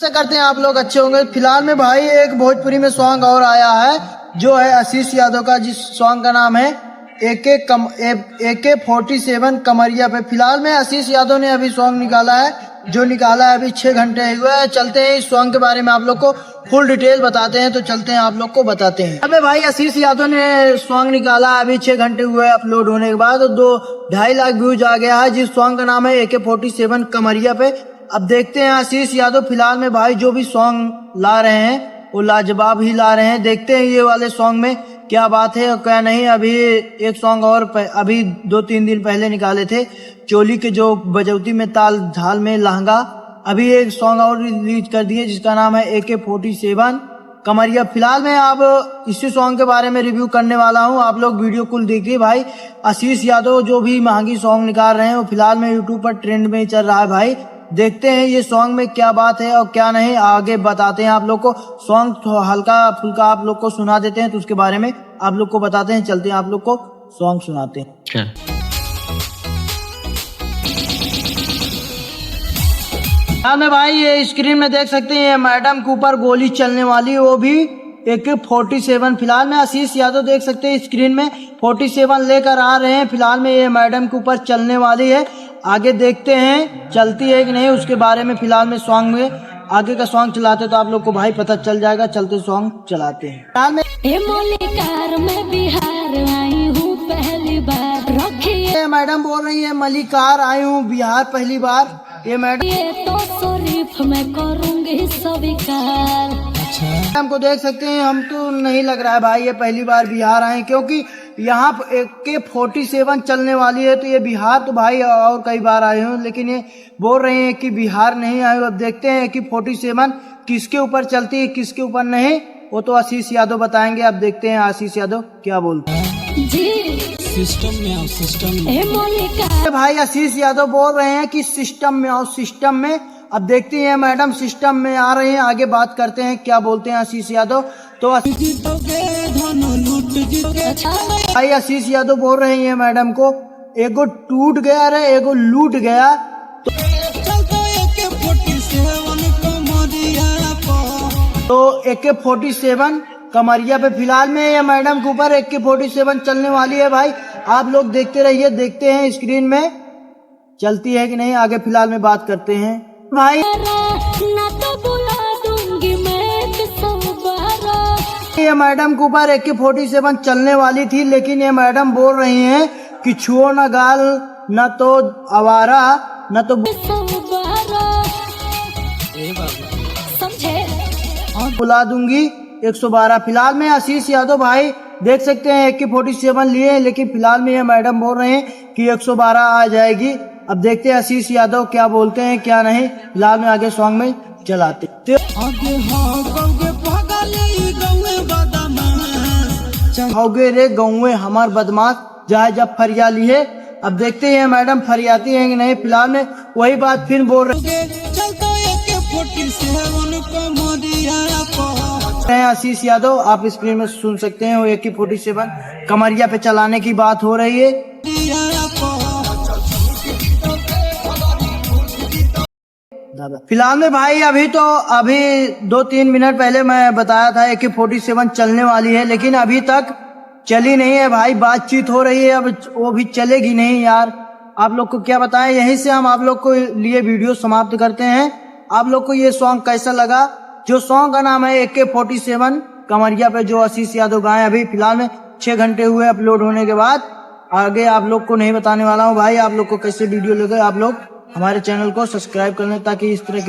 से करते हैं आप लोग अच्छे होंगे। फिलहाल में भाई एक भोजपुरी में सॉन्ग और आया है जो है आशीष यादव का, जिस सॉन्ग का नाम है AK-47 कमरिया पे। फिलहाल में आशीष यादव ने अभी सॉन्ग निकाला है, जो निकाला है अभी 6 घंटे हुए हैं। चलते हैं इस सॉन्ग के बारे में आप लोग को फुल डिटेल बताते हैं, तो चलते हैं आप लोग को बताते हैं। अबे भाई आशीष यादव ने सॉन्ग निकाला अभी 6 घंटे हुए अपलोड होने के बाद, 2-2.5 लाख व्यूज आ गया है, जिस सॉन्ग का नाम है AK-47 कमरिया पे। अब देखते हैं आशीष यादव फिलहाल में भाई जो भी सॉन्ग ला रहे हैं वो लाजवाब ही ला रहे हैं। देखते हैं ये वाले सॉन्ग में क्या बात है और क्या नहीं। अभी एक सॉन्ग और अभी 2-3 दिन पहले निकाले थे, चोली के जो बजौती में ताल झाल में लहंगा। अभी एक सॉन्ग और रिलीज कर दिए जिसका नाम है AK-47 कमरिया। फिलहाल मैं अब इसी सॉन्ग के बारे में रिव्यू करने वाला हूं, आप लोग वीडियो कुल देखिए। भाई आशीष यादव जो भी महंगी सॉन्ग निकाल रहे हैं वो फिलहाल में यूट्यूब पर ट्रेंड में ही चल रहा है भाई। देखते हैं ये सॉन्ग में क्या बात है और क्या नहीं, आगे बताते हैं आप लोग को। सॉन्ग हल्का फुल्का आप लोग को सुना देते हैं, तो उसके बारे में आप लोग को बताते हैं। चलते हैं आप लोग को सॉन्ग सुनाते हैं। हाँ मैं भाई ये स्क्रीन में देख सकते हैं मैडम के ऊपर गोली चलने वाली, वो भी AK-47। फिलहाल में आशीष यादव देख सकते हैं स्क्रीन में 47 लेकर आ रहे हैं। फिलहाल में ये मैडम के ऊपर चलने वाली है, आगे देखते हैं चलती है कि नहीं उसके बारे में। फिलहाल में सॉन्ग में आगे का सॉन्ग चलाते तो आप लोग को भाई पता चल जाएगा। चलते सॉन्ग चलाते हैं। फिलहाल में बिहार आई हूँ पहली बार, ये मैडम बोल रही है मलिकार आई हूँ बिहार पहली बार। ये मैडम ये तो शरीफ मैं करूँगी स्वीकार। मैडम को देख सकते हैं, हम तो नहीं लग रहा है भाई ये पहली बार बिहार आए, क्योंकि यहाँ AK-47 चलने वाली है। तो ये बिहार तो भाई और कई बार आए हूँ, लेकिन ये बोल रहे हैं कि बिहार नहीं आए। अब देखते हैं AK-47 किसके ऊपर चलती है किसके ऊपर नहीं, वो तो आशीष यादव बताएंगे। अब देखते हैं आशीष यादव क्या बोलते हैं। सिस्टम में आओ, सिस्टम में। भाई आशीष यादव बोल रहे हैं कि सिस्टम में आओ, सिस्टम में। अब देखते हैं मैडम सिस्टम में आ रहे हैं, आगे बात करते हैं क्या बोलते हैं आशीष यादव। तो भाई आशीष यादव बोल रहे हैं मैडम को एगो टूट गया रे एगो लूट गया। तो AK-47 कमरिया पे फिलहाल में ये मैडम के ऊपर AK-47 चलने वाली है भाई। आप लोग देखते रहिए, देखते हैं स्क्रीन में चलती है कि नहीं, आगे फिलहाल में बात करते हैं भाई। ना तो बुला दूंगी मैं ये मैडम के ऊपर AK-47 चलने वाली थी, लेकिन ये मैडम बोल रही हैं कि छुओ न गाल न तो आवारा न तो समझे बुला दूंगी 112। फिलहाल में आशीष यादव भाई देख सकते हैं AK-47 लिए, लेकिन फिलहाल में ये मैडम बोल रहे हैं कि 112 आ जाएगी। अब देखते हैं आशीष यादव क्या बोलते हैं क्या नहीं। फिलहाल में आगे सॉन्ग में चलाते होगे रे गौवे हमार बदमाश जाए जब फरियाली है। अब देखते हैं मैडम फरियाती हैं कि नहीं। फिलहाल में वही बात फिर बोल रहे हैं आशीष यादव। आप स्क्रीन में सुन सकते हैं वो AK-47 कमरिया पे चलाने की बात हो रही है। फिलहाल में भाई अभी 2-3 मिनट पहले मैं बताया था AK-47 चलने वाली है, लेकिन अभी तक चली नहीं है भाई। बातचीत हो रही है, अब वो भी चलेगी नहीं यार। आप लोग को क्या बताएं, यहीं से हम आप लोग को लिए वीडियो समाप्त करते हैं। आप लोग को ये सॉन्ग कैसा लगा? जो सॉन्ग का नाम है AK-47 कमरिया पे, जो आशीष यादव गाए अभी फिलहाल में 6 घंटे हुए अपलोड होने के बाद। आगे आप लोग को नहीं बताने वाला हूँ भाई। आप लोग को कैसे वीडियो लगे, आप लोग हमारे चैनल को सब्सक्राइब कर लें ताकि इस तरह की